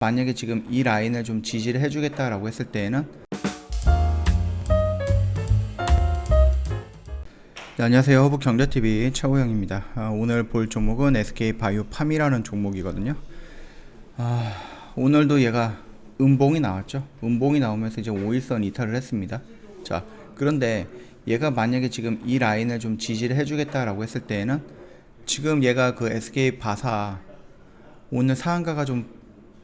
만약에 지금 이 라인을 좀 지지를 해주겠다라고 했을 때에는 네, 안녕하세요. 허브경제TV 차호영입니다. 오늘 볼 종목은 SK바이오팜이라는 종목이거든요. 오늘도 얘가 음봉이 나왔죠. 음봉이 나오면서 이제 5일선 이탈을 했습니다. 자, 그런데 얘가 만약에 지금 이 라인을 좀 지지를 해주겠다라고 했을 때에는 지금 얘가 그 SK바사 오늘 상한가가 좀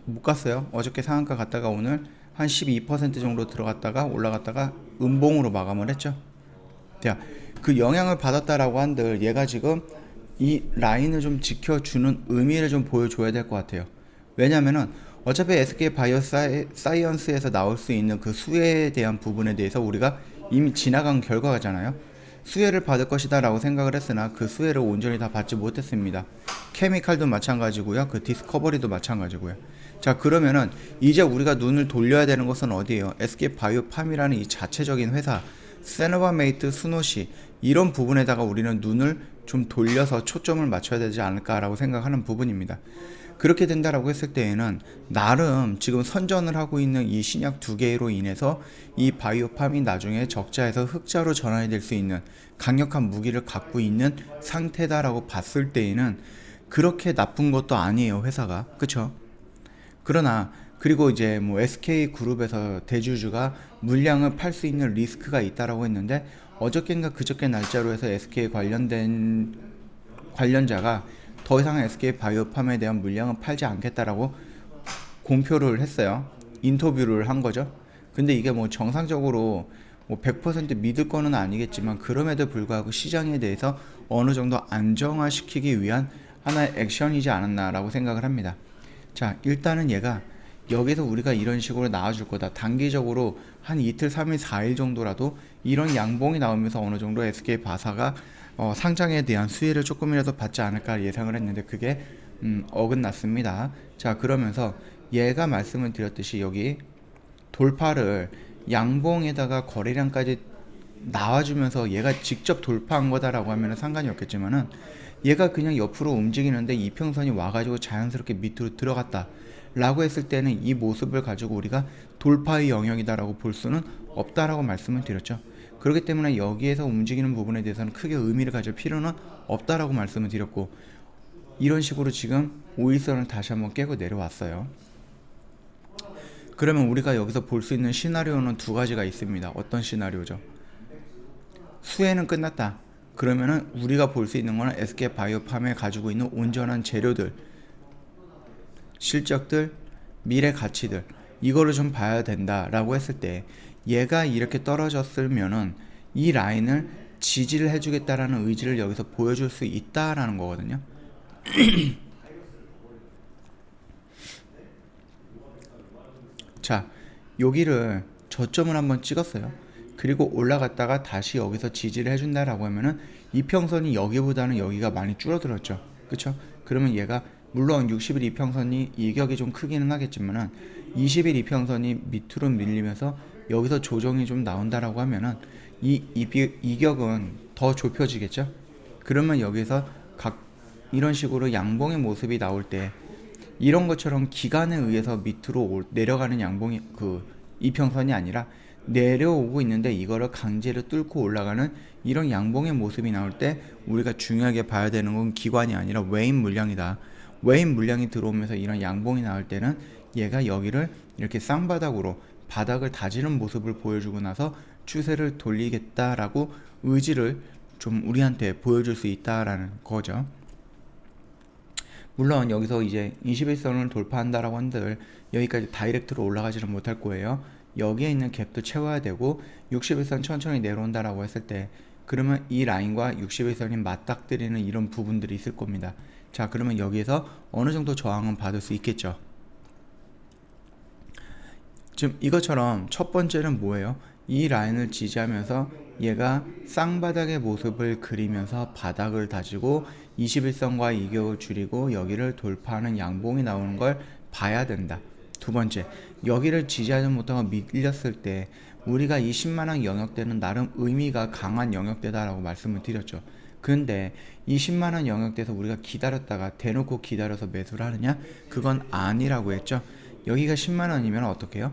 못 갔어요. 어저께 상한가 갔다가 오늘 한 12% 정도 들어갔다가 올라갔다가 음봉으로 마감을 했죠. 자, 그 영향을 받았다라고 한들 얘가 지금 이 라인을 좀 지켜주는 의미를 좀 보여줘야 될 것 같아요. 왜냐면은 어차피 SK 바이오 사이언스에서 나올 수 있는 그 수혜에 대한 부분에 대해서 우리가 이미 지나간 결과잖아요. 수혜를 받을 것이다 라고 생각을 했으나 그 수혜를 온전히 다 받지 못했습니다. 케미칼도 마찬가지고요. 그 디스커버리도 마찬가지고요. 자, 그러면은 이제 우리가 눈을 돌려야 되는 것은 어디예요? SK 바이오팜이라는 이 자체적인 회사, 세노바메이트, 스노시 이런 부분에다가 우리는 눈을 좀 돌려서 초점을 맞춰야 되지 않을까라고 생각하는 부분입니다. 그렇게 된다라고 했을 때에는 나름 지금 선전을 하고 있는 이 신약 두 개로 인해서 이 바이오팜이 나중에 적자에서 흑자로 전환이 될 수 있는 강력한 무기를 갖고 있는 상태다라고 봤을 때에는 그렇게 나쁜 것도 아니에요, 회사가. 그쵸? 그러나 그리고 이제 뭐 SK그룹에서 대주주가 물량을 팔 수 있는 리스크가 있다라고 했는데 어저께인가 그저께 날짜로 해서 SK 관련된 관련자가 더 이상 SK 바이오팜에 대한 물량은 팔지 않겠다라고 공표를 했어요. 인터뷰를 한 거죠. 근데 이게 뭐 정상적으로 뭐 100% 믿을 거는 아니겠지만 그럼에도 불구하고 시장에 대해서 어느 정도 안정화시키기 위한 하나의 액션이지 않았나라고 생각을 합니다. 자, 일단은 얘가 여기서 우리가 이런 식으로 나와줄 거다. 단기적으로 한 이틀, 3일, 4일 정도라도 이런 양봉이 나오면서 어느 정도 SK 바사가 상장에 대한 수혜를 조금이라도 받지 않을까 예상을 했는데 그게 어긋났습니다. 자, 그러면서 얘가 말씀을 드렸듯이 여기 돌파를 양봉에다가 거래량까지 나와주면서 얘가 직접 돌파한 거다라고 하면 상관이 없겠지만은 얘가 그냥 옆으로 움직이는데 이평선이 와가지고 자연스럽게 밑으로 들어갔다 라고 했을 때는 이 모습을 가지고 우리가 돌파의 영역이다라고 볼 수는 없다라고 말씀을 드렸죠. 그렇기 때문에 여기에서 움직이는 부분에 대해서는 크게 의미를 가질 필요는 없다라고 말씀을 드렸고 이런 식으로 지금 5일선을 다시 한번 깨고 내려왔어요. 그러면 우리가 여기서 볼 수 있는 시나리오는 두 가지가 있습니다. 어떤 시나리오죠? 수혜는 끝났다. 그러면은 우리가 볼 수 있는 거는 SK 바이오팜에 가지고 있는 온전한 재료들, 실적들, 미래 가치들 이거를 좀 봐야 된다라고 했을 때 얘가 이렇게 떨어졌으면은 이 라인을 지지를 해주겠다라는 의지를 여기서 보여줄 수 있다라는 거거든요. 자, 여기를 저점을 한번 찍었어요. 그리고 올라갔다가 다시 여기서 지지를 해준다라고 하면은 이평선이 여기보다는 여기가 많이 줄어들었죠. 그쵸? 그러면 얘가 물론 60일 이평선이 이격이 좀 크기는 하겠지만은 20일 이평선이 밑으로 밀리면서 여기서 조정이 좀 나온다라고 하면은 이격은 더 좁혀지겠죠. 그러면 여기서 이런 식으로 양봉의 모습이 나올 때 이런 것처럼 기간에 의해서 밑으로 내려가는 양봉이 이평선이 아니라 내려오고 있는데 이거를 강제로 뚫고 올라가는 이런 양봉의 모습이 나올 때 우리가 중요하게 봐야 되는 건 기관이 아니라 외인 물량이다. 외인 물량이 들어오면서 이런 양봉이 나올 때는 얘가 여기를 이렇게 쌍바닥으로 바닥을 다지는 모습을 보여주고 나서 추세를 돌리겠다라고 의지를 좀 우리한테 보여줄 수 있다라는 거죠. 물론 여기서 이제 21선을 돌파한다라고 한들 여기까지 다이렉트로 올라가지는 못할 거예요. 여기에 있는 갭도 채워야 되고 61선 천천히 내려온다라고 했을 때 그러면 이 라인과 61선이 맞닥뜨리는 이런 부분들이 있을 겁니다. 자, 그러면 여기에서 어느 정도 저항은 받을 수 있겠죠. 지금 이것처럼 첫 번째는 뭐예요? 이 라인을 지지하면서 얘가 쌍바닥의 모습을 그리면서 바닥을 다지고 21선과 이격을 줄이고 여기를 돌파하는 양봉이 나오는 걸 봐야 된다. 두 번째, 여기를 지지하지 못하고 밀렸을 때 우리가 이 10만원 영역대는 나름 의미가 강한 영역대다라고 말씀을 드렸죠. 근데 이 10만원 영역대에서 우리가 기다렸다가 대놓고 기다려서 매수를 하느냐? 그건 아니라고 했죠. 여기가 10만 원이면 어떻게 해요?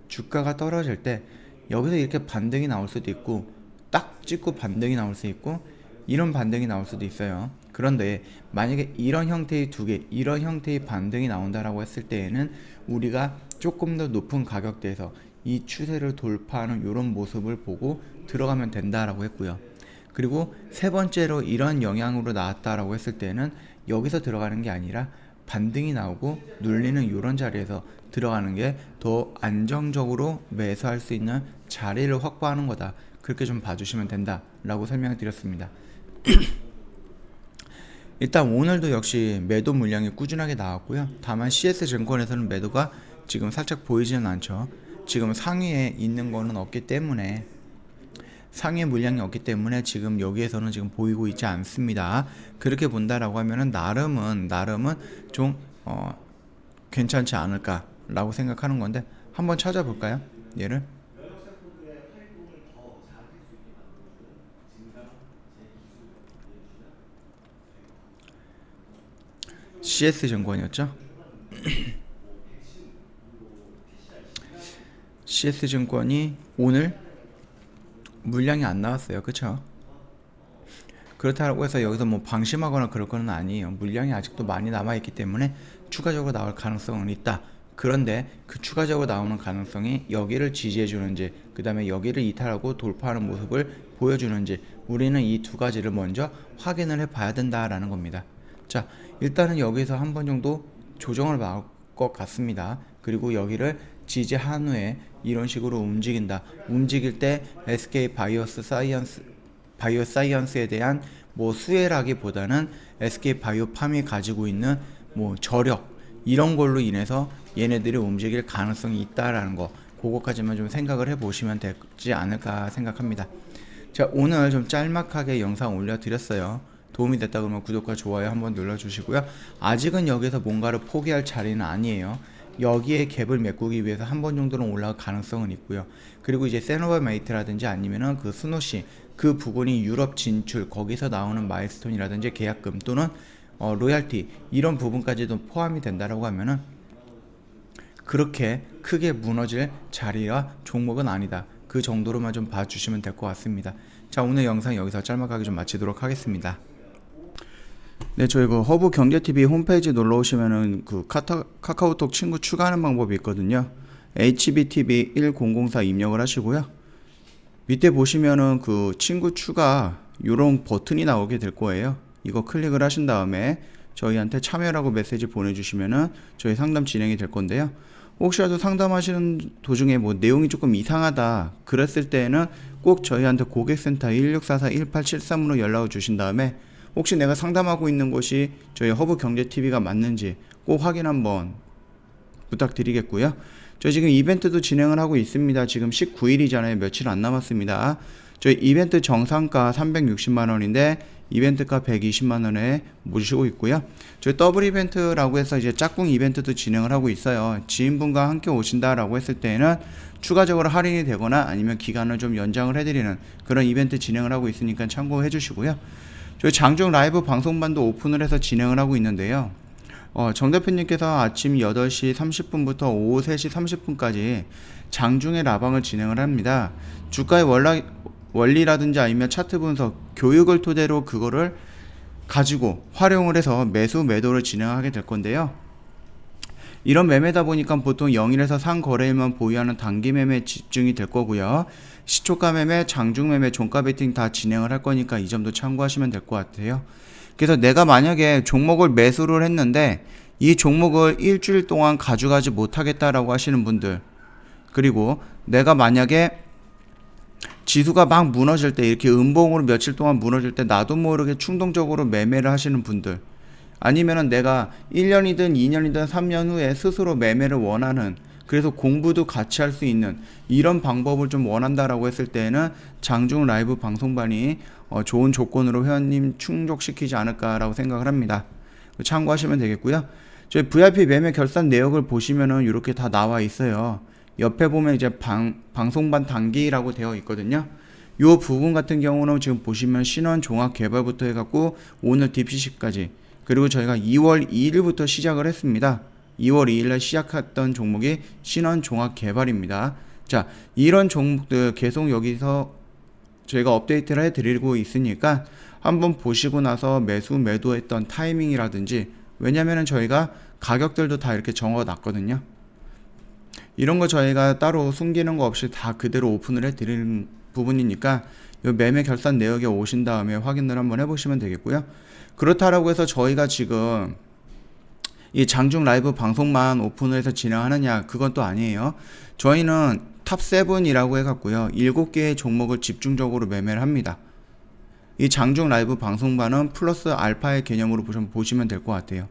주가가 떨어질 때 여기서 이렇게 반등이 나올 수도 있고 딱 찍고 반등이 나올 수 있고 이런 반등이 나올 수도 있어요. 그런데 만약에 이런 형태의 두 개, 이런 형태의 반등이 나온다라고 했을 때에는 우리가 조금 더 높은 가격대에서 이 추세를 돌파하는 이런 모습을 보고 들어가면 된다라고 했고요. 그리고 세 번째로 이런 영향으로 나왔다라고 했을 때는 여기서 들어가는 게 아니라 반등이 나오고 눌리는 이런 자리에서 들어가는 게 더 안정적으로 매수할 수 있는 자리를 확보하는 거다. 그렇게 좀 봐주시면 된다라고 설명을 드렸습니다. 일단 오늘도 역시 매도 물량이 꾸준하게 나왔고요. 다만 CS증권에서는 매도가 지금 살짝 보이지는 않죠. 지금 상위에 있는 거는 없기 때문에 상위 물량이 없기 때문에 지금 여기에서는 지금 보이고 있지 않습니다. 그렇게 본다라고 하면은 나름은 좀 괜찮지 않을까라고 생각하는 건데 한번 찾아볼까요? 얘를 CS증권이었죠? CS증권이 오늘 물량이 안 나왔어요. 그쵸? 그렇다고 해서 여기서 뭐 방심하거나 그럴 건 아니에요. 물량이 아직도 많이 남아있기 때문에 추가적으로 나올 가능성은 있다. 그런데 그 추가적으로 나오는 가능성이 여기를 지지해 주는지 그 다음에 여기를 이탈하고 돌파하는 모습을 보여주는지 우리는 이 두 가지를 먼저 확인을 해 봐야 된다라는 겁니다. 자, 일단은 여기서 한 번 정도 조정을 막을 것 같습니다. 그리고 여기를 지지한 후에 이런 식으로 움직인다. 움직일 때 SK 바이오사이언스에 대한 뭐 수혜라기보다는 SK 바이오팜이 가지고 있는 뭐 저력 이런 걸로 인해서 얘네들이 움직일 가능성이 있다라는 거 그거까지만 좀 생각을 해보시면 되지 않을까 생각합니다. 자, 오늘 좀 짤막하게 영상 올려드렸어요. 도움이 됐다 그러면 구독과 좋아요 한번 눌러주시고요. 아직은 여기서 뭔가를 포기할 자리는 아니에요. 여기에 갭을 메꾸기 위해서 한 번 정도는 올라갈 가능성은 있고요. 그리고 이제 세노바메이트라든지 아니면은 그 스노시 그 부분이 유럽 진출 거기서 나오는 마일스톤이라든지 계약금 또는 로얄티 이런 부분까지도 포함이 된다라고 하면은 그렇게 크게 무너질 자리와 종목은 아니다. 그 정도로만 좀 봐주시면 될 것 같습니다. 자, 오늘 영상 여기서 짤막하게 좀 마치도록 하겠습니다. 네, 저희 그 허브 경제TV 홈페이지 놀러 오시면은 그 카카오톡 친구 추가하는 방법이 있거든요. HBTV1004 입력을 하시고요. 밑에 보시면은 그 친구 추가 요런 버튼이 나오게 될 거예요. 이거 클릭을 하신 다음에 저희한테 참여라고 메시지 보내주시면은 저희 상담 진행이 될 건데요. 혹시라도 상담하시는 도중에 뭐 내용이 조금 이상하다 그랬을 때는 꼭 저희한테 고객센터 1644-1873으로 연락을 주신 다음에 혹시 내가 상담하고 있는 곳이 저희 허브경제TV가 맞는지 꼭 확인 한번 부탁드리겠고요. 저희 지금 이벤트도 진행을 하고 있습니다. 지금 19일이잖아요. 며칠 안 남았습니다. 저희 이벤트 정상가 360만원인데 이벤트가 120만원에 모시고 있고요. 저희 더블 이벤트라고 해서 이제 짝꿍 이벤트도 진행을 하고 있어요. 지인분과 함께 오신다라고 했을 때는 추가적으로 할인이 되거나 아니면 기간을 좀 연장을 해드리는 그런 이벤트 진행을 하고 있으니까 참고해 주시고요. 저희 장중 라이브 방송반도 오픈을 해서 진행을 하고 있는데요. 정 대표님께서 아침 8시 30분부터 오후 3시 30분까지 장중에 라방을 진행을 합니다. 주가의 원리라든지 아니면 차트 분석, 교육을 토대로 그거를 가지고 활용을 해서 매도를 진행하게 될 건데요. 이런 매매다 보니까 보통 0일에서 상거래일만 보유하는 단기 매매 집중이 될 거고요. 시초가 매매, 장중 매매, 종가 베팅 다 진행을 할 거니까 이 점도 참고하시면 될 것 같아요. 그래서 내가 만약에 종목을 매수를 했는데 이 종목을 일주일 동안 가져가지 못하겠다라고 하시는 분들, 그리고 내가 만약에 지수가 막 무너질 때 이렇게 음봉으로 며칠 동안 무너질 때 나도 모르게 충동적으로 매매를 하시는 분들, 아니면은 내가 1년이든 2년이든 3년 후에 스스로 매매를 원하는, 그래서 공부도 같이 할 수 있는 이런 방법을 좀 원한다라고 했을 때는 장중 라이브 방송반이 좋은 조건으로 회원님 충족시키지 않을까라고 생각을 합니다. 참고하시면 되겠고요. 저희 VIP 매매 결산 내역을 보시면은 이렇게 다 나와 있어요. 옆에 보면 이제 방송반 단기라고 되어 있거든요. 요 부분 같은 경우는 지금 보시면 신원 종합 개발부터 해갖고 오늘 DPC까지, 그리고 저희가 2월 2일부터 시작을 했습니다. 2월 2일날 시작했던 종목이 신원종합개발입니다. 자, 이런 종목들 계속 여기서 저희가 업데이트를 해드리고 있으니까 한번 보시고 나서 매도했던 타이밍이라든지, 왜냐면은 저희가 가격들도 다 이렇게 적어 놨거든요. 이런 거 저희가 따로 숨기는 거 없이 다 그대로 오픈을 해드리는 부분이니까 이 매매 결산 내역에 오신 다음에 확인을 한번 해보시면 되겠고요. 그렇다라고 해서 저희가 지금 이 장중 라이브 방송만 오픈을 해서 진행하느냐, 그건 또 아니에요. 저희는 탑7이라고 해갖고요, 7개의 종목을 집중적으로 매매를 합니다. 이 장중 라이브 방송반은 플러스 알파의 개념으로 보시면 될 것 같아요.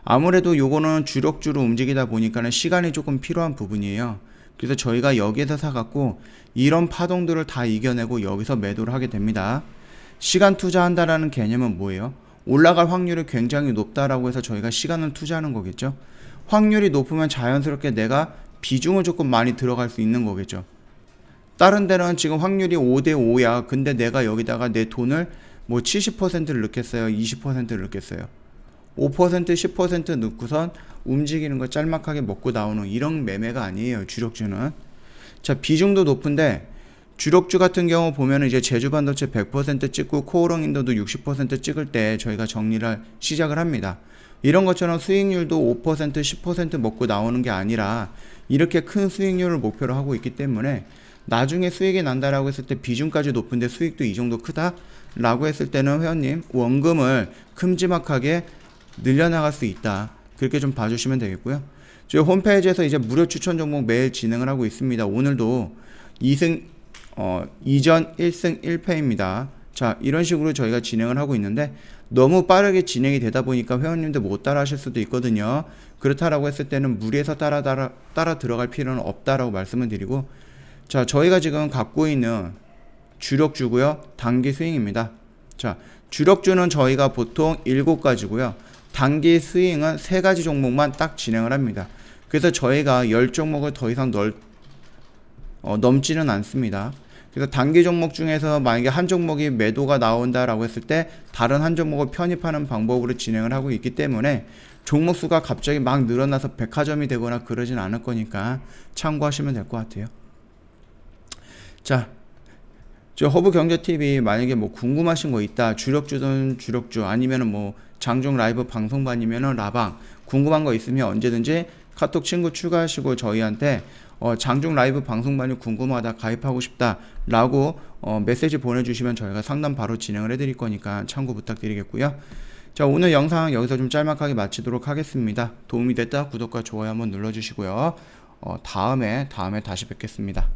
아무래도 요거는 주력주로 움직이다 보니까는 시간이 조금 필요한 부분이에요. 그래서 저희가 여기에서 사갖고 이런 파동들을 다 이겨내고 여기서 매도를 하게 됩니다. 시간 투자한다라는 개념은 뭐예요? 올라갈 확률이 굉장히 높다라고 해서 저희가 시간을 투자하는 거겠죠. 확률이 높으면 자연스럽게 내가 비중을 조금 많이 들어갈 수 있는 거겠죠. 다른 데는 지금 확률이 5대5야. 근데 내가 여기다가 내 돈을 뭐 70%를 넣겠어요? 20%를 넣겠어요? 5%, 10% 넣고선 움직이는 거 짤막하게 먹고 나오는 이런 매매가 아니에요, 주력주는. 자, 비중도 높은데 주력주 같은 경우 보면은 이제 제주반도체 100% 찍고 코오롱인더도 60% 찍을 때 저희가 정리를 시작을 합니다. 이런 것처럼 수익률도 5%, 10% 먹고 나오는 게 아니라 이렇게 큰 수익률을 목표로 하고 있기 때문에 나중에 수익이 난다라고 했을 때 비중까지 높은데 수익도 이 정도 크다라고 했을 때는 회원님 원금을 큼지막하게 늘려나갈 수 있다. 그렇게 좀 봐주시면 되겠고요. 저희 홈페이지에서 이제 무료 추천 종목 매일 진행을 하고 있습니다. 오늘도 2전 1승 1패입니다. 자, 이런 식으로 저희가 진행을 하고 있는데 너무 빠르게 진행이 되다 보니까 회원님들 못 따라 하실 수도 있거든요. 그렇다라고 했을 때는 무리해서 따라 들어갈 필요는 없다라고 말씀을 드리고, 자, 저희가 지금 갖고 있는 주력주고요, 단기 스윙입니다. 자, 주력주는 저희가 보통 7가지고요. 단기 스윙은 3가지 종목만 딱 진행을 합니다. 그래서 저희가 10종목을 더 이상 넘지는 않습니다. 그래서 단기 종목 중에서 만약에 한 종목이 매도가 나온다라고 했을 때 다른 한 종목을 편입하는 방법으로 진행을 하고 있기 때문에 종목 수가 갑자기 막 늘어나서 백화점이 되거나 그러진 않을 거니까 참고하시면 될 것 같아요. 자, 저 허브경제TV 만약에 뭐 궁금하신 거 있다, 주력주든 주력주 아니면은 뭐 장중 라이브 방송반이면은 라방, 궁금한 거 있으면 언제든지 카톡 친구 추가하시고 저희한테 장중 라이브 방송반이 궁금하다, 가입하고 싶다 라고 메시지 보내주시면 저희가 상담 바로 진행을 해드릴 거니까 참고 부탁드리겠고요. 자, 오늘 영상 여기서 좀 짤막하게 마치도록 하겠습니다. 도움이 됐다 구독과 좋아요 한번 눌러주시고요. 다음에 다시 뵙겠습니다.